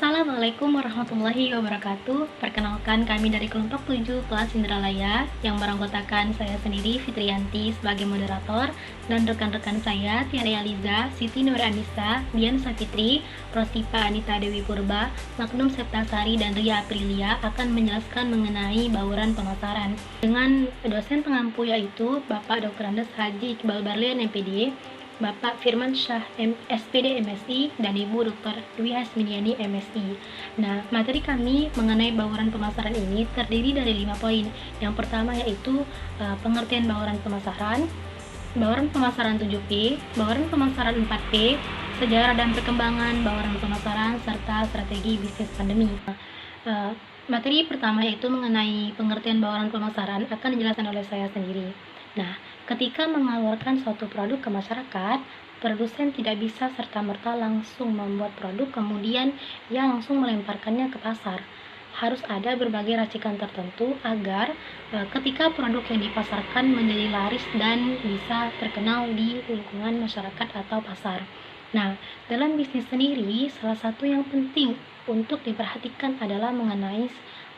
Assalamualaikum warahmatullahi wabarakatuh. Perkenalkan, kami dari kelompok 7 kelas Indralaya yang beranggotakan saya sendiri Fitriyanti sebagai moderator dan rekan-rekan saya Tiara Aliza, Siti Nur Anissa, Dian Safitri, Rosipa Anita Dewi Purba, Magnum Septasari, dan Ria Aprilia akan menjelaskan mengenai bauran pemasaran dengan dosen pengampu yaitu Bapak Dr. Andes Haji Iqbal Barlian MPD, Bapak Firman Syah SPD MSI, dan Ibu Dr. Dwi Hasminiani MSI. Nah, materi kami mengenai bauran pemasaran ini terdiri dari 5 poin. Yang pertama yaitu pengertian bauran pemasaran 7P, bauran pemasaran 4P, sejarah dan perkembangan bauran pemasaran, serta strategi bisnis pandemi. Materi pertama yaitu mengenai pengertian bauran pemasaran akan dijelaskan oleh saya sendiri. Nah, ketika mengeluarkan suatu produk ke masyarakat, produsen tidak bisa serta-merta langsung membuat produk kemudian ia langsung melemparkannya ke pasar. Harus ada berbagai racikan tertentu agar ketika produk yang dipasarkan menjadi laris dan bisa terkenal di lingkungan masyarakat atau pasar. Nah, dalam bisnis sendiri, salah satu yang penting untuk diperhatikan adalah mengenai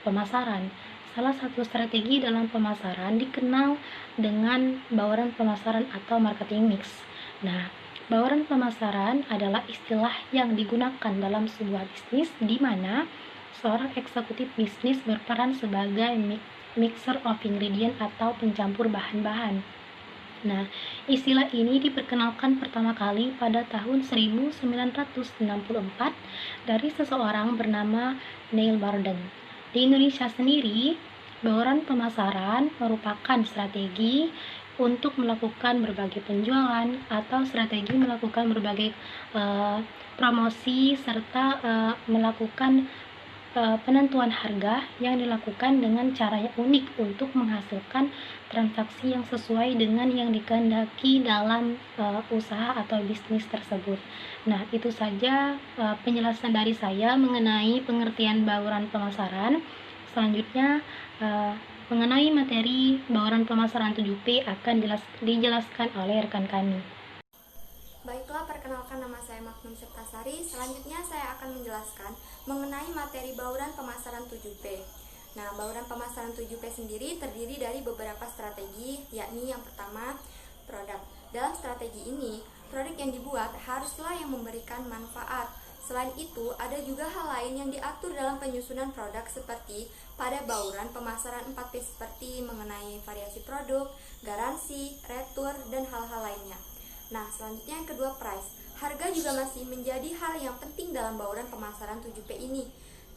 pemasaran. Salah satu strategi dalam pemasaran dikenal dengan bauran pemasaran atau marketing mix. Nah, bauran pemasaran adalah istilah yang digunakan dalam sebuah bisnis di mana seorang eksekutif bisnis berperan sebagai mixer of ingredient atau pencampur bahan-bahan. Nah, istilah ini diperkenalkan pertama kali pada tahun 1964 dari seseorang bernama Neil Barden. Di Indonesia sendiri, bauran pemasaran merupakan strategi untuk melakukan berbagai penjualan atau strategi melakukan berbagai promosi serta melakukan penentuan harga yang dilakukan dengan cara yang unik untuk menghasilkan transaksi yang sesuai dengan yang dikehendaki dalam usaha atau bisnis tersebut. Nah, itu saja penjelasan dari saya mengenai pengertian bauran pemasaran. Selanjutnya, mengenai materi bauran pemasaran 7P akan dijelaskan oleh rekan kami. Baiklah, perkenalkan, nama saya Magnum Septasari. Selanjutnya saya akan menjelaskan mengenai materi bauran pemasaran 7P. Nah, bauran pemasaran 7P sendiri terdiri dari beberapa strategi, yakni yang pertama, produk. Dalam strategi ini, produk yang dibuat haruslah yang memberikan manfaat. Selain itu, ada juga hal lain yang diatur dalam penyusunan produk seperti pada bauran pemasaran 4P seperti mengenai variasi produk, garansi, retur, dan hal-hal lainnya. Nah, selanjutnya yang kedua, price. Harga juga masih menjadi hal yang penting dalam bauran pemasaran 7P ini.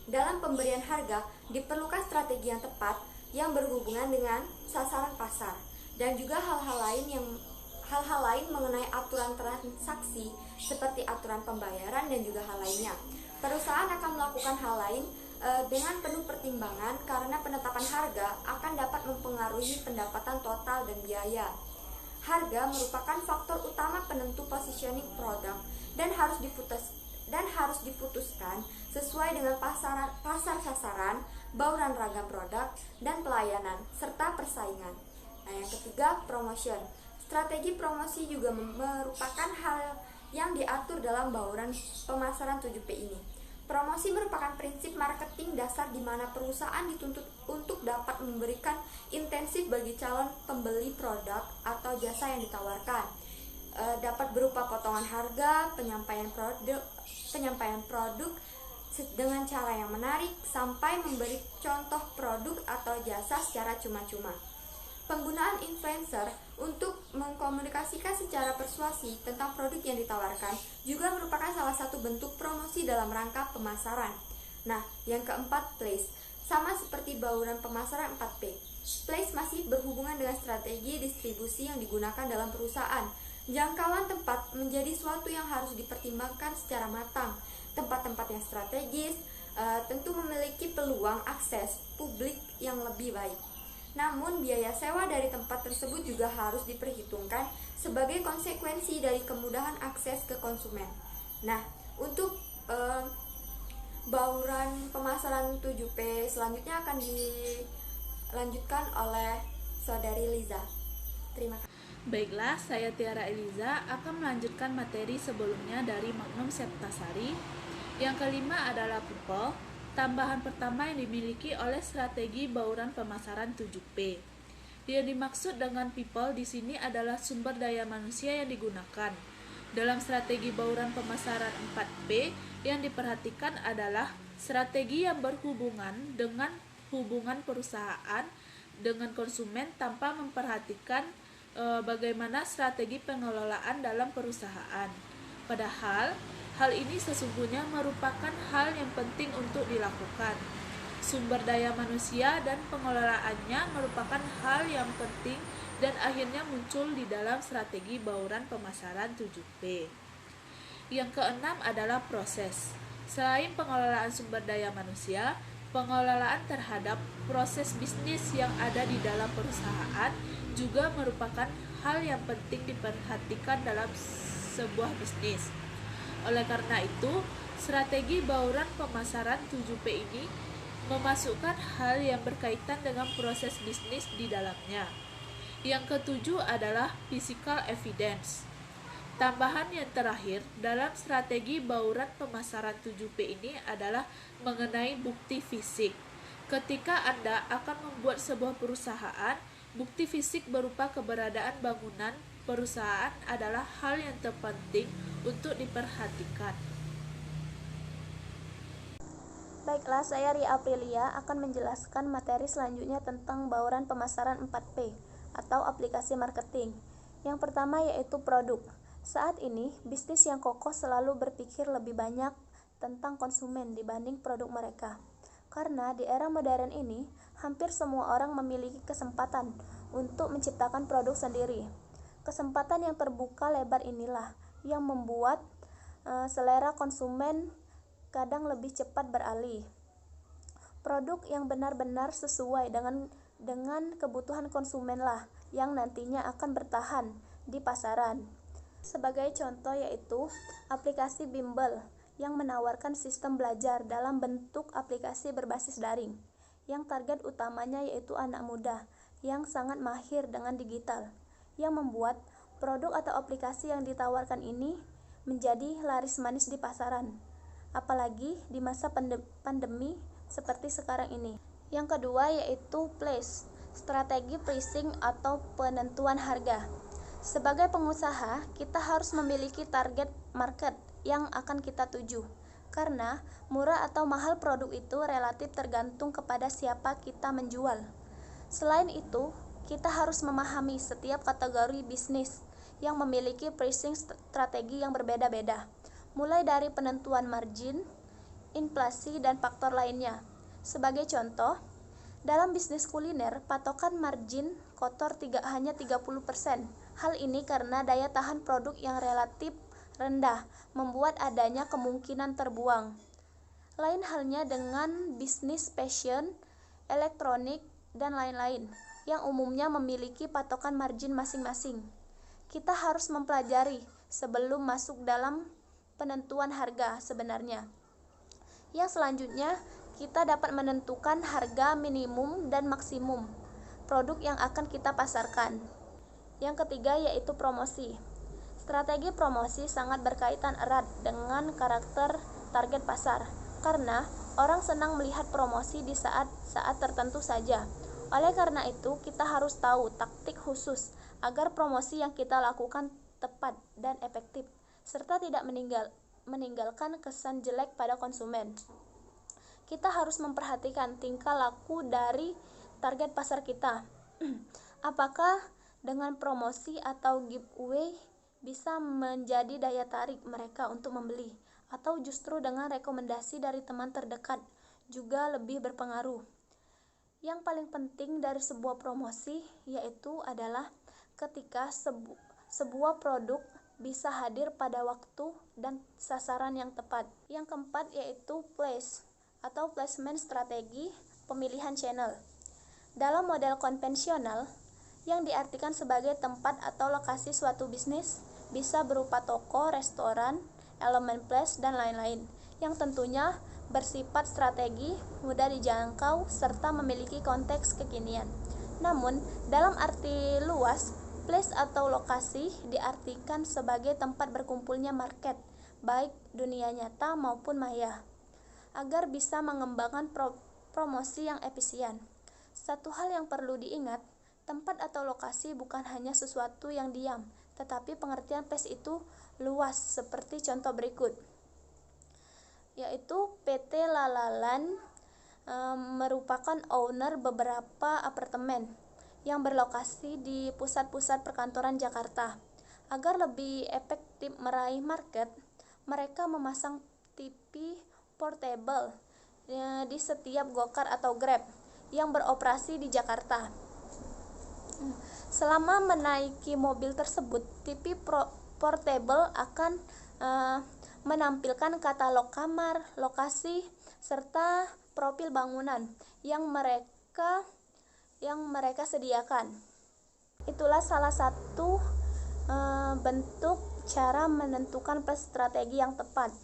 Dalam pemberian harga, diperlukan strategi yang tepat yang berhubungan dengan sasaran pasar dan juga hal-hal lain mengenai aturan transaksi seperti aturan pembayaran dan juga hal lainnya. Perusahaan akan melakukan hal lain dengan penuh pertimbangan karena penetapan harga akan dapat mempengaruhi pendapatan total dan biaya. Harga merupakan faktor utama penentu positioning produk dan harus diputuskan sesuai dengan pasar sasaran, bauran ragam produk, dan pelayanan, serta persaingan. Nah, yang ketiga, promotion. Strategi promosi juga merupakan hal yang diatur dalam bauran pemasaran 7P ini. Promosi merupakan prinsip marketing dasar di mana perusahaan dituntut untuk dapat memberikan intensif bagi calon pembeli produk atau jasa yang ditawarkan. Dapat berupa potongan harga, penyampaian produk dengan cara yang menarik, sampai memberi contoh produk atau jasa secara cuma-cuma. Penggunaan influencer untuk mengkomunikasikan secara persuasi tentang produk yang ditawarkan juga merupakan salah satu bentuk promosi dalam rangka pemasaran. Nah, yang keempat, place. Sama seperti bauran pemasaran 4P, place masih berhubungan dengan strategi distribusi yang digunakan dalam perusahaan. Jangkauan tempat menjadi suatu yang harus dipertimbangkan secara matang. Tempat-tempat yang strategis tentu memiliki peluang akses publik yang lebih baik. Namun, biaya sewa dari tempat tersebut juga harus diperhitungkan sebagai konsekuensi dari kemudahan akses ke konsumen. Nah, untuk bauran pemasaran 7P selanjutnya akan dilanjutkan oleh Saudari Liza. Terima kasih. Baiklah, saya Tiara Eliza akan melanjutkan materi sebelumnya dari Magnum Septasari, Yang kelima adalah people, tambahan pertama yang dimiliki oleh strategi bauran pemasaran 7P. Yang dimaksud dengan people di sini adalah sumber daya manusia yang digunakan. Dalam strategi bauran pemasaran 4P, yang diperhatikan adalah strategi yang berhubungan dengan hubungan perusahaan dengan konsumen tanpa memperhatikan bagaimana strategi pengelolaan dalam perusahaan. Padahal, hal ini sesungguhnya merupakan hal yang penting untuk dilakukan. Sumber daya manusia dan pengelolaannya merupakan hal yang penting dan akhirnya muncul di dalam strategi bauran pemasaran 7P. Yang keenam adalah proses. Selain pengelolaan sumber daya manusia, pengelolaan terhadap proses bisnis yang ada di dalam perusahaan juga merupakan hal yang penting diperhatikan dalam sebuah bisnis. Oleh karena itu, strategi bauran pemasaran 7P ini memasukkan hal yang berkaitan dengan proses bisnis di dalamnya. Yang ketujuh adalah physical evidence. Tambahan yang terakhir dalam strategi bauran pemasaran 7P ini adalah mengenai bukti fisik. Ketika Anda akan membuat sebuah perusahaan, bukti fisik berupa keberadaan bangunan perusahaan adalah hal yang terpenting untuk diperhatikan. Baiklah, saya Ria Aprilia akan menjelaskan materi selanjutnya tentang bauran pemasaran 4P atau aplikasi marketing. Yang pertama yaitu produk. Saat ini, bisnis yang kokoh selalu berpikir lebih banyak tentang konsumen dibanding produk mereka. Karena di era modern ini, hampir semua orang memiliki kesempatan untuk menciptakan produk sendiri. Kesempatan yang terbuka lebar inilah yang membuat selera konsumen kadang lebih cepat beralih. Produk yang benar-benar sesuai dengan kebutuhan konsumenlah yang nantinya akan bertahan di pasaran. Sebagai contoh yaitu aplikasi Bimbel yang menawarkan sistem belajar dalam bentuk aplikasi berbasis daring, yang target utamanya yaitu anak muda yang sangat mahir dengan digital, yang membuat produk atau aplikasi yang ditawarkan ini menjadi laris manis di pasaran, apalagi di masa pandemi seperti sekarang ini. Yang kedua yaitu place, strategi pricing atau penentuan harga. Sebagai pengusaha, kita harus memiliki target market yang akan kita tuju, karena murah atau mahal produk itu relatif tergantung kepada siapa kita menjual. Selain itu, kita harus memahami setiap kategori bisnis yang memiliki pricing strategi yang berbeda-beda, mulai dari penentuan margin, inflasi, dan faktor lainnya. Sebagai contoh, dalam bisnis kuliner, patokan margin kotor hanya 30%. Hal ini karena daya tahan produk yang relatif rendah membuat adanya kemungkinan terbuang. Lain halnya dengan bisnis fashion, elektronik, dan lain-lain yang umumnya memiliki patokan margin masing-masing. Kita harus mempelajari sebelum masuk dalam penentuan harga sebenarnya. Yang selanjutnya, kita dapat menentukan harga minimum dan maksimum produk yang akan kita pasarkan. Yang ketiga yaitu promosi. Strategi promosi sangat berkaitan erat dengan karakter target pasar, karena orang senang melihat promosi di saat-saat tertentu saja. Oleh karena itu, kita harus tahu taktik khusus agar promosi yang kita lakukan tepat dan efektif, serta tidak meninggalkan kesan jelek pada konsumen. Kita harus memperhatikan tingkah laku dari target pasar kita. Apakah dengan promosi atau giveaway bisa menjadi daya tarik mereka untuk membeli, atau justru dengan rekomendasi dari teman terdekat juga lebih berpengaruh. Yang paling penting dari sebuah promosi yaitu adalah ketika sebuah produk bisa hadir pada waktu dan sasaran yang tepat. Yang keempat yaitu place atau placement strategi pemilihan channel. Dalam model konvensional, yang diartikan sebagai tempat atau lokasi suatu bisnis bisa berupa toko, restoran, elemen place, dan lain-lain, yang tentunya bersifat strategi, mudah dijangkau, serta memiliki konteks kekinian. Namun, dalam arti luas, place atau lokasi diartikan sebagai tempat berkumpulnya market, baik dunia nyata maupun maya, agar bisa mengembangkan promosi yang efisien. Satu hal yang perlu diingat, tempat atau lokasi bukan hanya sesuatu yang diam, tetapi pengertian place itu luas seperti contoh berikut, yaitu PT Lalaland merupakan owner beberapa apartemen yang berlokasi di pusat-pusat perkantoran Jakarta. Agar lebih efektif meraih market, mereka memasang TV portable di setiap Gokar atau Grab yang beroperasi di Jakarta. Selama menaiki mobil tersebut, TV portable akan menampilkan katalog kamar, lokasi, serta profil bangunan yang mereka sediakan. Itulah salah satu bentuk cara menentukan strategi yang tepat.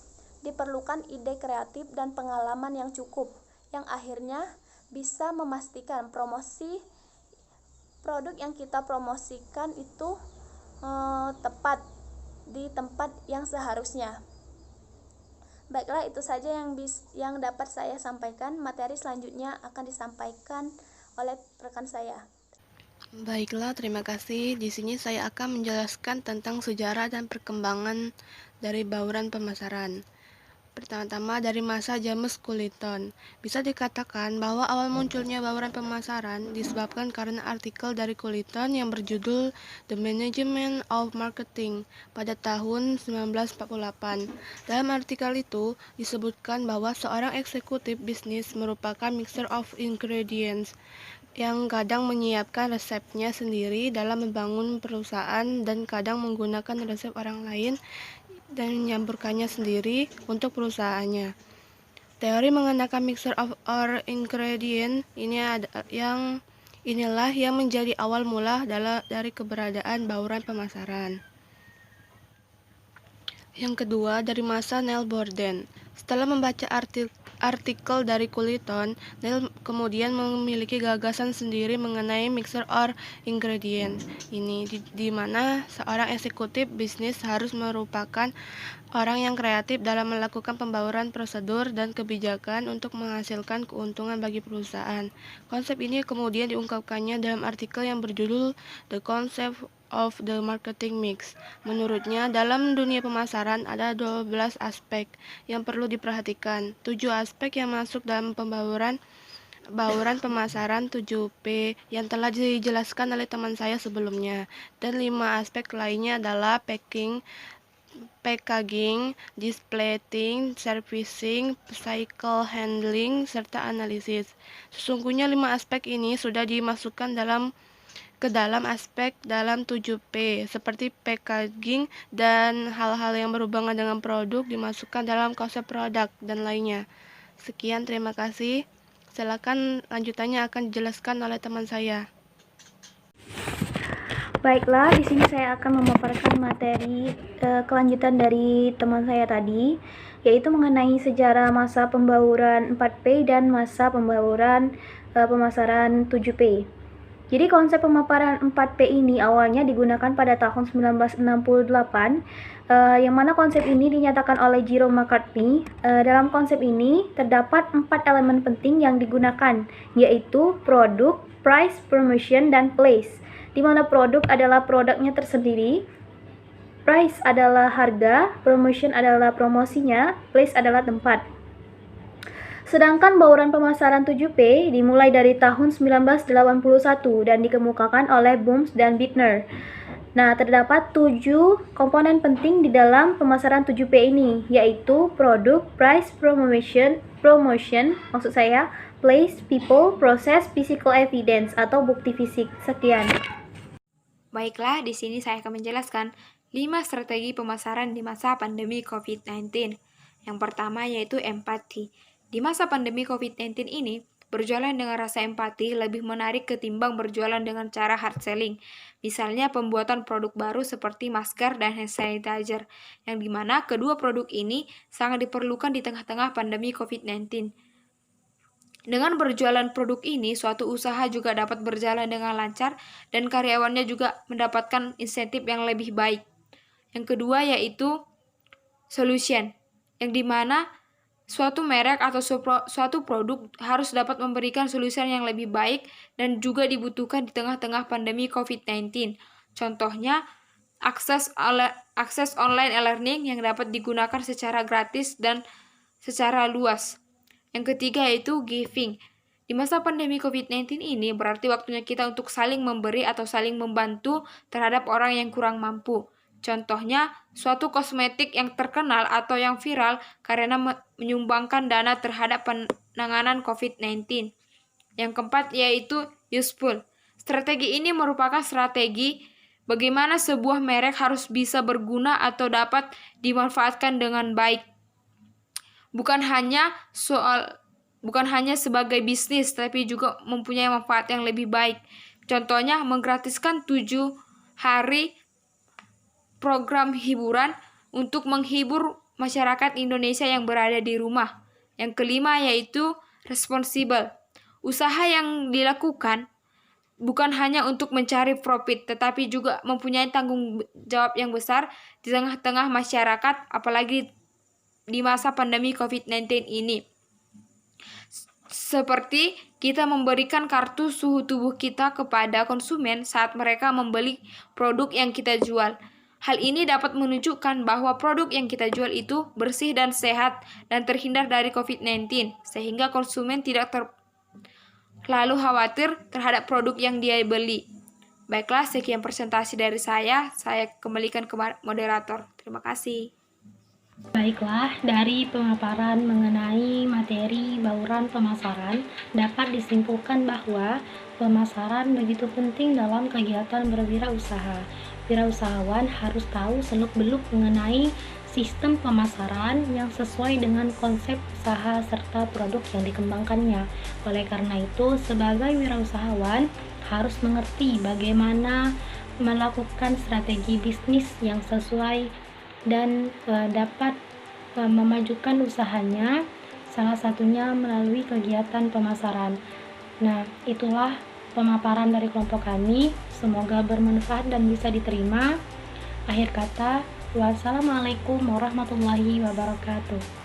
Diperlukan ide kreatif dan pengalaman yang cukup, yang akhirnya bisa memastikan promosi produk yang kita promosikan itu tepat di tempat yang seharusnya. Baiklah, itu saja yang dapat saya sampaikan. Materi selanjutnya akan disampaikan oleh rekan saya. Baiklah, terima kasih. Di sini saya akan menjelaskan tentang sejarah dan perkembangan dari bauran pemasaran. Pertama-tama dari masa James Culliton. Bisa dikatakan bahwa awal munculnya bauran pemasaran disebabkan karena artikel dari Culliton yang berjudul The Management of Marketing pada tahun 1948. Dalam artikel itu disebutkan bahwa seorang eksekutif bisnis merupakan mixer of ingredients yang kadang menyiapkan resepnya sendiri dalam membangun perusahaan dan kadang menggunakan resep orang lain dan menyampurkannya sendiri untuk perusahaannya. Teori mengenakan mixture of our ingredient inilah yang menjadi awal mula dari keberadaan bauran pemasaran. Yang kedua, dari masa Neil Borden. Setelah membaca artikel dari Culliton, Neil kemudian memiliki gagasan sendiri mengenai mixer or ingredient ini, di mana seorang eksekutif bisnis harus merupakan orang yang kreatif dalam melakukan pembauran prosedur dan kebijakan untuk menghasilkan keuntungan bagi perusahaan. Konsep ini kemudian diungkapkannya dalam artikel yang berjudul The Concept of the Marketing Mix. Menurutnya, dalam dunia pemasaran ada 12 aspek yang perlu diperhatikan. 7 aspek yang masuk dalam bauran pemasaran 7P yang telah dijelaskan oleh teman saya sebelumnya. Dan 5 aspek lainnya adalah packaging, displaying, servicing, cycle handling, serta analisis. Sesungguhnya 5 aspek ini sudah dimasukkan ke dalam aspek dalam 7P, seperti packaging dan hal-hal yang berhubungan dengan produk dimasukkan dalam konsep produk dan lainnya. Sekian, terima kasih. Silakan lanjutannya akan dijelaskan oleh teman saya. Baiklah, di sini saya akan memaparkan materi kelanjutan dari teman saya tadi, yaitu mengenai sejarah masa pembauran 4P dan masa pembauran pemasaran 7P. Jadi konsep pemaparan 4P ini awalnya digunakan pada tahun 1968, yang mana konsep ini dinyatakan oleh Jerome McCartney. Dalam konsep ini terdapat 4 elemen penting yang digunakan, yaitu produk, price, promotion, dan place. Di mana produk adalah produknya tersendiri, price adalah harga, promotion adalah promosinya, place adalah tempat. Sedangkan bauran pemasaran 7P dimulai dari tahun 1981 dan dikemukakan oleh Booms dan Bittner. Nah, terdapat 7 komponen penting di dalam pemasaran 7P ini, yaitu produk, price, promotion, place, people, process, physical evidence atau bukti fisik. Sekian. Baiklah, di sini saya akan menjelaskan 5 strategi pemasaran di masa pandemi COVID-19. Yang pertama yaitu empati. Di masa pandemi COVID-19 ini, berjualan dengan rasa empati lebih menarik ketimbang berjualan dengan cara hard selling. Misalnya pembuatan produk baru seperti masker dan hand sanitizer, yang dimana kedua produk ini sangat diperlukan di tengah-tengah pandemi COVID-19. Dengan berjualan produk ini, suatu usaha juga dapat berjalan dengan lancar dan karyawannya juga mendapatkan insentif yang lebih baik. Yang kedua yaitu solution, yang dimana suatu merek atau suatu produk harus dapat memberikan solusi yang lebih baik dan juga dibutuhkan di tengah-tengah pandemi COVID-19. Contohnya, akses online e-learning yang dapat digunakan secara gratis dan secara luas. Yang ketiga yaitu giving. Di masa pandemi COVID-19 ini berarti waktunya kita untuk saling memberi atau saling membantu terhadap orang yang kurang mampu. Contohnya, suatu kosmetik yang terkenal atau yang viral karena menyumbangkan dana terhadap penanganan COVID-19. Yang keempat yaitu useful. Strategi ini merupakan strategi bagaimana sebuah merek harus bisa berguna atau dapat dimanfaatkan dengan baik. Bukan hanya sebagai bisnis, tapi juga mempunyai manfaat yang lebih baik. Contohnya, menggratiskan 7 hari program hiburan untuk menghibur masyarakat Indonesia yang berada di rumah. Yang kelima yaitu responsible. Usaha yang dilakukan bukan hanya untuk mencari profit, tetapi juga mempunyai tanggung jawab yang besar di tengah-tengah masyarakat, apalagi di masa pandemi COVID-19 ini. Seperti kita memberikan kartu suhu tubuh kita kepada konsumen saat mereka membeli produk yang kita jual. Hal ini dapat menunjukkan bahwa produk yang kita jual itu bersih dan sehat dan terhindar dari COVID-19, sehingga konsumen tidak terlalu khawatir terhadap produk yang dia beli. Baiklah, sekian presentasi dari saya kembalikan ke moderator. Terima kasih. Baiklah, dari pemaparan mengenai materi bauran pemasaran, dapat disimpulkan bahwa pemasaran begitu penting dalam kegiatan berwirausaha. Wirausahawan harus tahu seluk-beluk mengenai sistem pemasaran yang sesuai dengan konsep usaha serta produk yang dikembangkannya. Oleh karena itu, sebagai wirausahawan harus mengerti bagaimana melakukan strategi bisnis yang sesuai dan dapat memajukan usahanya, salah satunya melalui kegiatan pemasaran. Nah, itulah pemaparan dari kelompok kami. Semoga bermanfaat dan bisa diterima. Akhir kata, wassalamualaikum warahmatullahi wabarakatuh.